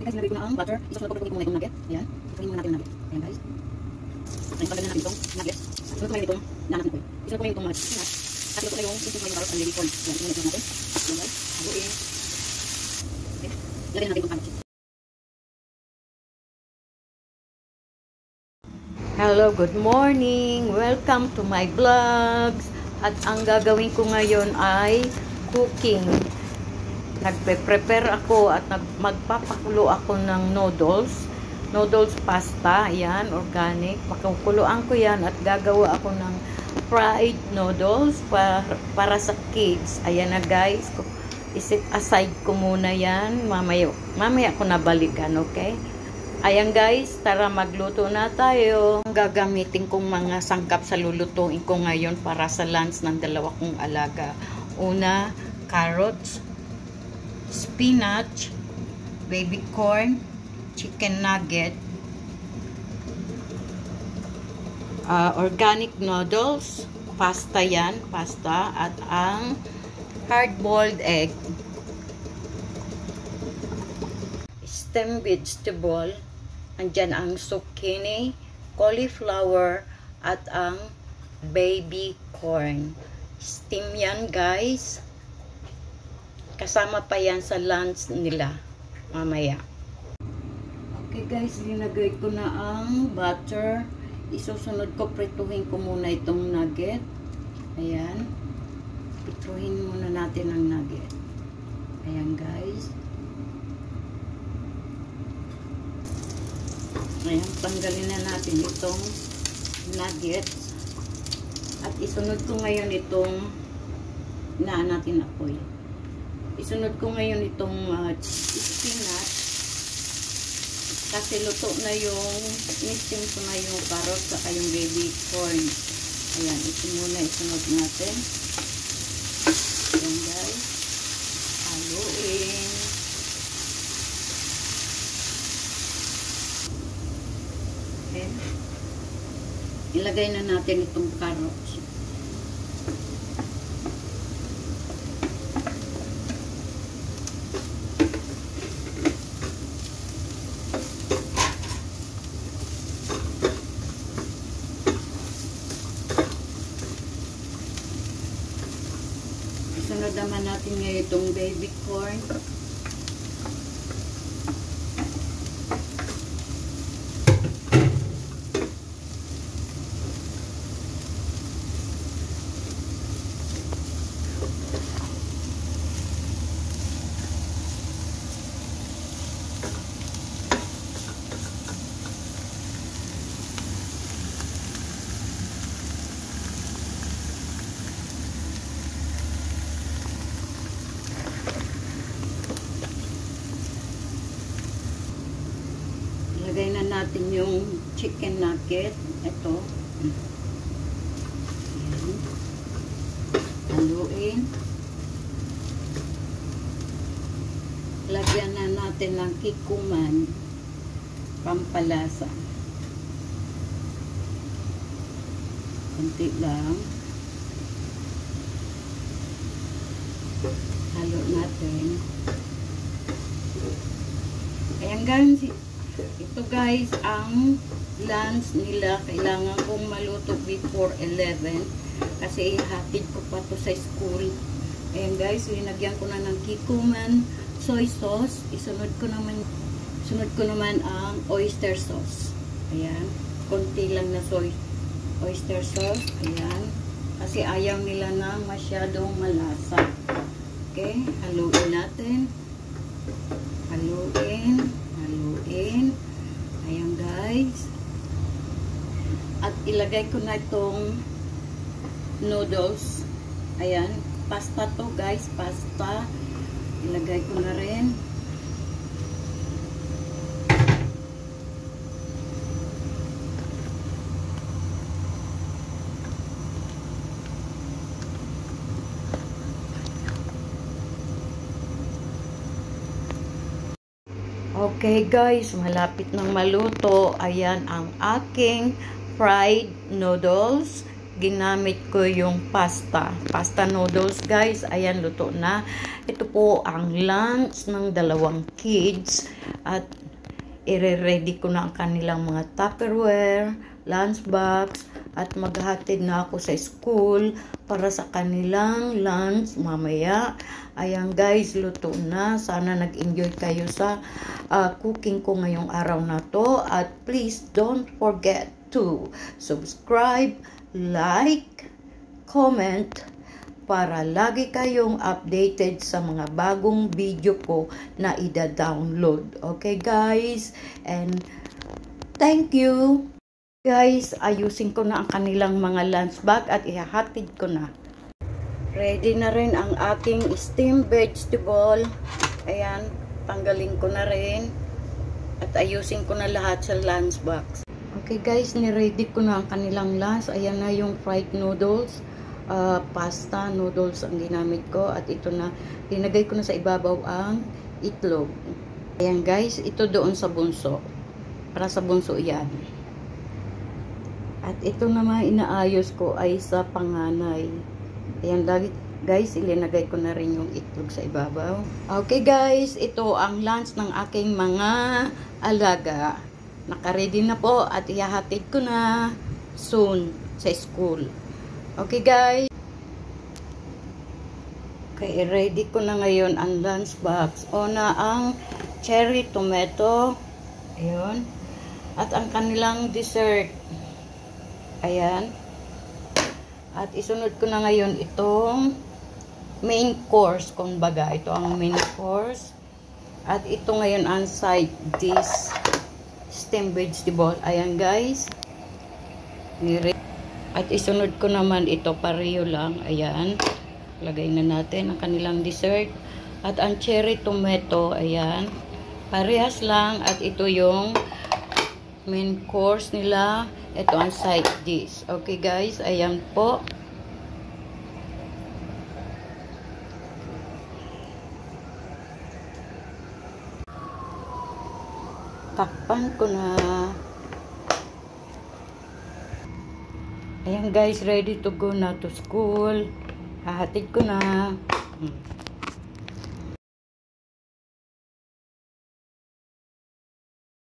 guys, nilagay ko na ang butter. Isos na po ko muna itong nugget. Ayan. Ituhin muna natin ang nugget. Ayan guys. Ayan, pagdagan natin itong nugget. Sunod ko ngayon itong nanak na po. Isunod ko ngayon itong spinach. At ito ko na yung isunod ko ngayon carrot and baby corn. Ayan, isunod natin. Ayan guys. Haluin. Okay. Lagyan natin itong carrot. Hello, good morning. Welcome to my vlogs. At ang gagawin ko ngayon ay cooking. Nagpe-prepare ako at magpapakulo ako ng noodles pasta. Ayan, organic. Pakukuluan ko yan at gagawa ako ng fried noodles para sa kids. Ayan na guys. Isit aside ko muna yan. Mamaya ko nabalikan, okay? Ayan guys, tara magluto na tayo. Ang gagamitin kong mga sangkap sa lulutuin ko ngayon para sa lunch ng dalawa kong alaga. Una, carrots, spinach, baby corn, chicken nugget, organic noodles, pasta yan, pasta, at ang hard-boiled egg, stem vegetable, andyan ang zucchini, cauliflower, at ang baby corn. Steam yan guys. Kasama pa yan sa lunch nila mamaya. Okay guys, linagay ko na ang butter. Isusunod ko, prituhin ko muna itong nugget. Ayan. Prituhin muna natin ang nugget. Ayan guys. Ayan, tanggalin na natin itong nuggets. At isunod ko ngayon itong natin apoy. Isunod ko ngayon itong spinach. Kasi luto na yung mistim ko na yung carrot saka yung baby corn. Ayan, ito muna isunod natin. Ayan guys. Haluin. Okay. Ilagay na natin itong carrots. Isunod naman natin ngayon itong baby corn. Ilagay na natin yung chicken nugget. Ito. Ayan. Haluin. Lagyan na natin ng kikuman. Pampalasa. Kunti lang. Halo natin. Ayan guys. Ito guys, ang lunch nila. Kailangan kong maluto before 11 kasi ihatid ko pa to sa school. Ayan guys, linagyan ko na ng kikuman, soy sauce. Isunod ko naman ang oyster sauce. Ayan, konti lang na oyster sauce. Ayan, kasi ayaw nila na masyadong malasa. Okay, haluin natin. Haluin. Ayan guys. At ilagay ko na itong noodles. Ayan, pasta to guys, pasta. Ilagay ko na rin. Okay guys, malapit nang maluto. Ayan ang aking fried noodles, ginamit ko yung pasta noodles guys. Ayan, luto na. Ito po ang lunch ng dalawang kids at ire-ready ko na ang kanilang mga Tupperware, lunchbox at maghahatid na ako sa school para sa kanilang lunch mamaya. Ayan guys, luto na. Sana nag-enjoy kayo sa cooking ko ngayong araw na to. At please don't forget to subscribe, like, comment para lagi kayong updated sa mga bagong video ko na ida-download. Okay guys? And thank you. Guys, ayusin ko na ang kanilang mga lunch bag at ihahatid ko na. Ready na rin ang aking steamed vegetable. Ayan, tanggalin ko na rin. At ayusin ko na lahat sa lunch box. Okay guys, ni-ready ko na ang kanilang lunch. Ayan na yung fried noodles. Pasta noodles ang ginamit ko. At ito na, linagay ko na sa ibabaw ang itlog. Ayan guys, ito doon sa bunso. Para sa bunso yan. At ito naman inaayos ko ay sa panganay. Ayan guys, ilinagay ko na rin yung itlog sa ibabaw. Okay guys, ito ang lunch ng aking mga alaga. Naka-ready na po at ihahatid ko na soon sa school. Okay guys. Okay, ready ko na ngayon ang lunch box. Una ang cherry tomato. Ayun. At ang kanilang dessert. Ayan. At isunod ko na ngayon itong main course. Kumbaga, ito ang main course. At ito ngayon ang side dish. Steamed vegetable. Ayan guys. At isunod ko naman ito, pareho lang. Ayan. Lagay na natin ang kanilang dessert. At ang cherry tomato, ayan. Parehas lang. At ito yung main course nila. Ito ang side dish. Okay guys, ayan po. Takpan ko na. Ayan guys, ready to go na to school. Hahatid ko na.